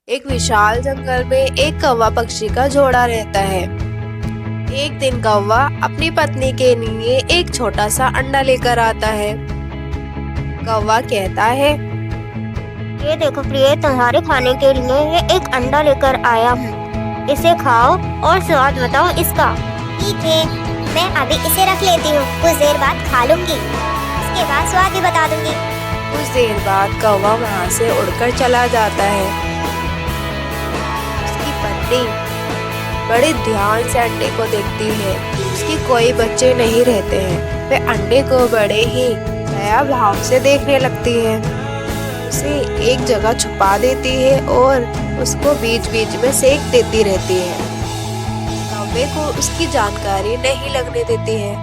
एक विशाल जंगल में एक कौवा पक्षी का जोड़ा रहता है। एक दिन कौवा अपनी पत्नी के लिए एक छोटा सा अंडा लेकर आता है। कौवा कहता है, ये देखो प्रिय, तुम्हारे खाने के लिए ये एक अंडा लेकर आया हूँ। इसे खाओ और स्वाद बताओ इसका। ठीक है, मैं अभी इसे रख लेती हूँ, कुछ देर बाद खा लूंगी, इसके बाद स्वाद भी बता दूंगी। कुछ देर बाद कौवा वहाँ से उड़कर चला जाता है। उसकी पत्नी बड़े ध्यान से अंडे को देखती है। उसकी कोई बच्चे नहीं रहते हैं। वह अंडे को बड़े ही दया भाव से देखने लगती है। उसे एक जगह छुपा देती है और उसको बीच बीच में सेक देती रहती है। कौवे को उसकी जानकारी नहीं लगने देती है।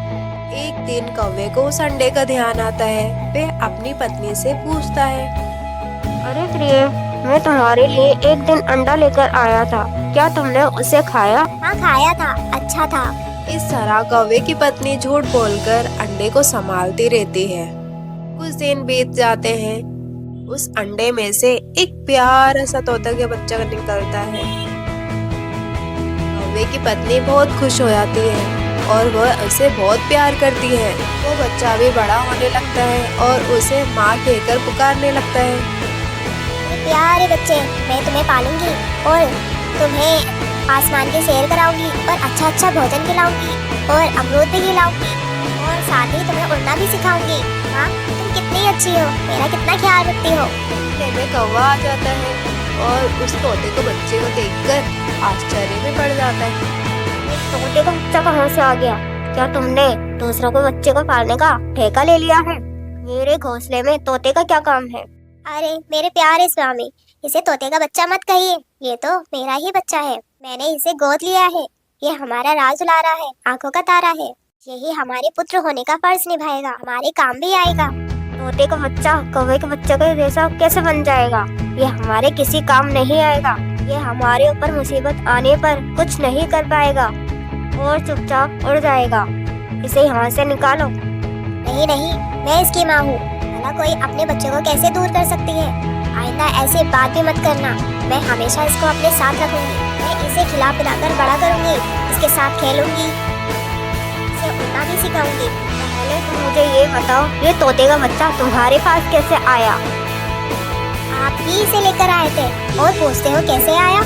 एक दिन कौवे को उस अंडे का ध्यान आता है। वह अपनी पत्नी से पूछता है, अरे प्रिय, मैं तुम्हारे लिए एक दिन अंडा लेकर आया था, क्या तुमने उसे खाया? हाँ खाया था, अच्छा था। इस तरह कौवे की पत्नी झूठ बोलकर अंडे को संभालती रहती है। कुछ दिन बीत जाते हैं। उस अंडे में से एक प्यारा सा तोता के बच्चा निकलता है। कौवे की पत्नी बहुत खुश हो जाती है और वह उसे बहुत प्यार करती है। वो बच्चा भी बड़ा होने लगता है और उसे माँ कहकर पुकारने लगता है। प्यारे बच्चे, मैं तुम्हें पालूंगी और तुम्हें आसमान की सैर कराऊंगी और अच्छा अच्छा भोजन खिलाऊंगी और अमरूद भी खिलाऊंगी और साथ ही तुम्हें उड़ना भी सिखाऊंगी। हाँ, तुम कितनी अच्छी हो, मेरा कितना ख्याल रखती हो। इतने में कौवा आ जाता है और उस तोते को बच्चे को देखकर आश्चर्य में पड़ जाता है। तोते का बच्चा कहाँ से आ गया? क्या तुमने दूसरों के बच्चे को पालने का ठेका ले लिया है? मेरे घोंसले में तोते का क्या काम है? अरे मेरे प्यारे स्वामी, इसे तोते का बच्चा मत कहिए, ये तो मेरा ही बच्चा है। मैंने इसे गोद लिया है। ये हमारा राज दुलारा है, आंखों का तारा है। यही हमारे पुत्र होने का फर्ज निभाएगा, हमारे काम भी आएगा। तोते का बच्चा कौवे के बच्चे के जैसा कैसे बन जाएगा? ये हमारे किसी काम नहीं आएगा। ये हमारे ऊपर मुसीबत आने पर कुछ नहीं कर पाएगा और चुपचाप उड़ जाएगा। इसे यहाँ से निकालो। नहीं नहीं, मैं इसकी माँ हूँ। भला कोई अपने बच्चे को कैसे दूर कर सकती है? आइंदा ऐसी बात भी मत करना। मैं हमेशा इसको अपने साथ रखूंगी। मैं इसे खिला पिलाकर बड़ा करूंगी, इसके साथ खेलूंगी, इसे उड़ना भी सिखाऊंगी। पहले तुम मुझे ये बताओ, ये तोते का बच्चा तुम्हारे पास कैसे आया? आप ही इसे लेकर आए थे और पूछते हो कैसे आया?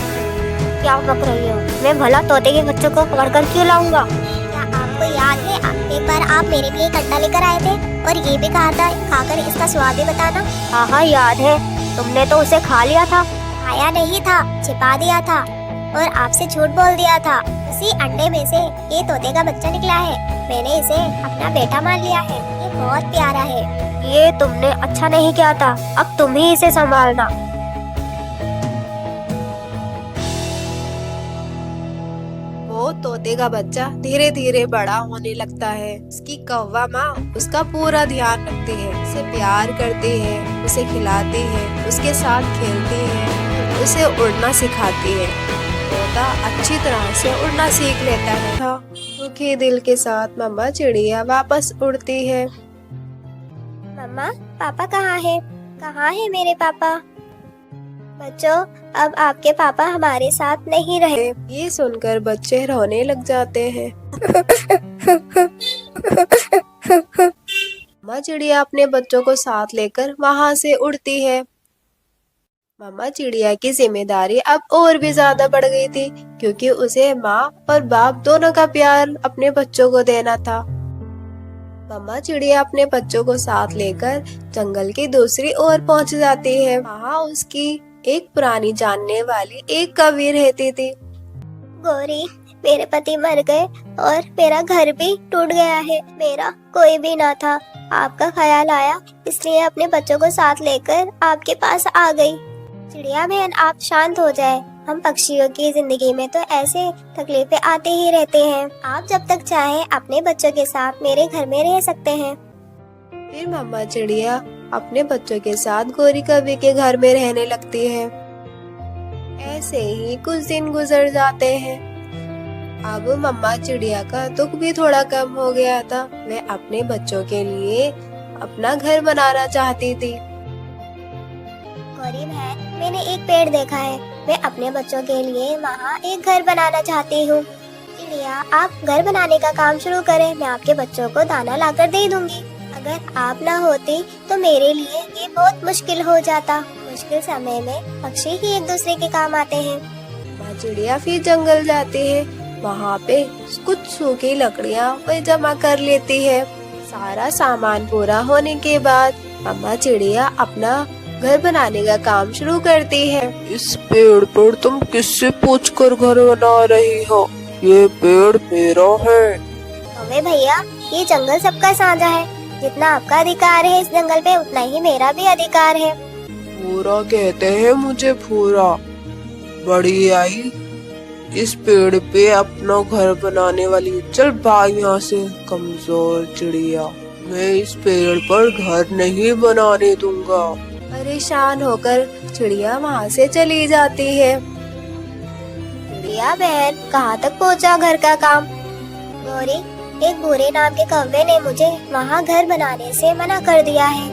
क्या बक रही हो? मैं भला तोते के बच्चे को पकड़ कर क्यों लाऊंगा? क्या आपको याद है, एक बार आप मेरे लिए एक अंडा लेकर आए थे और ये भी कहा था खाकर इसका स्वाद भी बताना? हाँ हाँ याद है, तुमने तो उसे खा लिया था। खाया नहीं था, छिपा दिया था और आपसे झूठ बोल दिया था। उसी अंडे में से ये तोते का बच्चा निकला है। मैंने इसे अपना बेटा मान लिया है। ये बहुत प्यारा है। ये तुमने अच्छा नहीं किया था, अब तुम ही इसे संभालना। वो तोते का बच्चा धीरे धीरे बड़ा होने लगता है। उसकी कौवा माँ उसका पूरा ध्यान रखती है, उसे प्यार करती है, उसे खिलाती है, उसके साथ खेलती है, उसे उड़ना सिखाती है। तोता अच्छी तरह से उड़ना सीख लेता है। दुखी दिल के साथ मम्मा चिड़िया वापस उड़ती है। मम्मा, पापा कहाँ है? कहाँ है मेरे पापा? बच्चों, अब आपके पापा हमारे साथ नहीं रहे। ये सुनकर बच्चे रोने लग जाते हैं। मम्मा चिड़िया अपने बच्चों को साथ लेकर वहां से उड़ती है। मम्मा चिड़िया की जिम्मेदारी अब और भी ज्यादा बढ़ गई थी, क्योंकि उसे माँ और बाप दोनों का प्यार अपने बच्चों को देना था। मम्मा चिड़िया अपने बच्चों को साथ लेकर जंगल की दूसरी ओर पहुंच जाती है। वहाँ उसकी एक पुरानी जानने वाली एक कवि रहती थी। गौरी, मेरे पति मर गए और मेरा घर भी टूट गया है। मेरा कोई भी ना था। आपका ख्याल आया, इसलिए अपने बच्चों को साथ लेकर आपके पास आ गई। चिड़िया बहन, आप शांत हो जाए। हम पक्षियों की जिंदगी में तो ऐसे तकलीफें आते ही रहते हैं। आप जब तक चाहें अपने बच्चों के साथ मेरे घर में रह सकते हैं। फिर मम्मा चिड़िया अपने बच्चों के साथ गौरी कवि के घर में रहने लगती है। ऐसे ही कुछ दिन गुजर जाते हैं। अब मम्मा चिड़िया का दुख भी थोड़ा कम हो गया था। वह अपने बच्चों के लिए अपना घर बनाना चाहती थी। गौरी बहन, मैंने एक पेड़ देखा है मैं अपने बच्चों के लिए वहाँ एक घर बनाना चाहती हूँ। चिड़िया, आप घर बनाने का काम शुरू करें, मैं आपके बच्चों को दाना लाकर दे दूंगी। अगर आप ना होती तो मेरे लिए ये बहुत मुश्किल हो जाता। मुश्किल समय में पक्षी ही एक दूसरे के काम आते हैं। माँ चिड़िया फिर जंगल जाती है। वहाँ पे कुछ सूखी लकड़ियाँ वह जमा कर लेती है। सारा सामान पूरा होने के बाद अम्मा चिड़िया अपना घर बनाने का काम शुरू करती है। इस पेड़ पर तुम किससे पूछकर घर बना रही हो? ये पेड़ मेरा है। कौवे भैया, ये जंगल सबका साझा है। जितना आपका अधिकार है इस जंगल पे, उतना ही मेरा भी अधिकार है। भूरा कहते हैं मुझे, भूरा। बड़ी आई इस पेड़ पे अपना घर बनाने वाली। चल भाग यहाँ से, कमजोर चिड़िया। मैं इस पेड़ पर घर नहीं बनाने दूंगा। परेशान होकर चिड़िया वहाँ से चली जाती है। चिड़िया बहन, कहाँ तक पहुँचा घर का काम? गौरी, एक भूरे नाम के कौवे ने मुझे वहाँ घर बनाने से मना कर दिया है।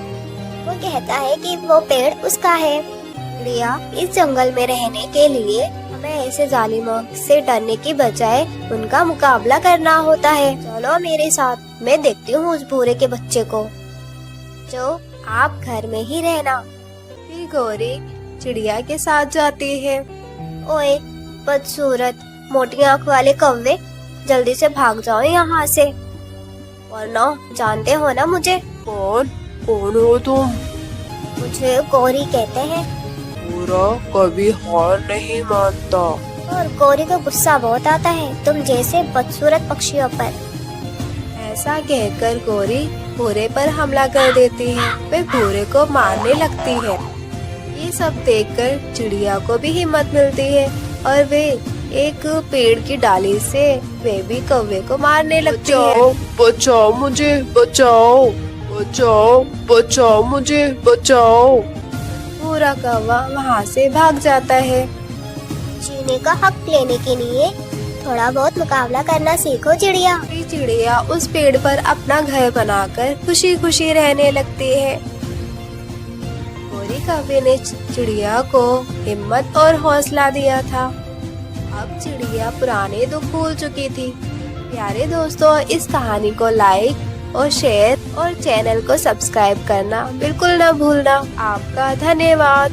वो कहता है कि वो पेड़ उसका है। चिड़िया, इस जंगल में रहने के लिए हमें ऐसे जालिमों से डरने की बजाय उनका मुकाबला करना होता है। चलो मेरे साथ, मैं देखती हूँ उस भूरे के बच्चे को। जो आप घर में ही रहना। फिर गौरी चिड़िया के साथ जाती है। ओए बदसूरत मोटी आंख वाले कौवे, जल्दी से भाग जाओ यहाँ से, वरना जानते हो ना मुझे। कौन हो तुम? मुझे गौरी कहते हैं। भूरा कभी हार नहीं मानता। और गौरी को गुस्सा बहुत आता है तुम जैसे बदसूरत पक्षियों पर। ऐसा कहकर गौरी भूरे पर हमला कर देती है। वह भूरे को मारने लगती है। ये सब देखकर चिड़िया को भी हिम्मत मिलती है और वे एक पेड़ की डाली से वे भी कौवे को मारने लगती है। बचाओ मुझे, बचाओ बचाओ बचाओ मुझे, बचाओ। पूरा कौवा वहाँ से भाग जाता है। जीने का हक लेने के लिए थोड़ा बहुत मुकाबला करना सीखो चिड़िया। फिर चिड़िया उस पेड़ पर अपना घर बनाकर खुशी खुशी रहने लगती है। गौरी कौवे ने चिड़िया को हिम्मत और हौसला दिया था। अब चिड़िया पुराने दुख भूल चुकी थी। प्यारे दोस्तों, इस कहानी को लाइक और शेयर और चैनल को सब्सक्राइब करना बिल्कुल ना भूलना। आपका धन्यवाद।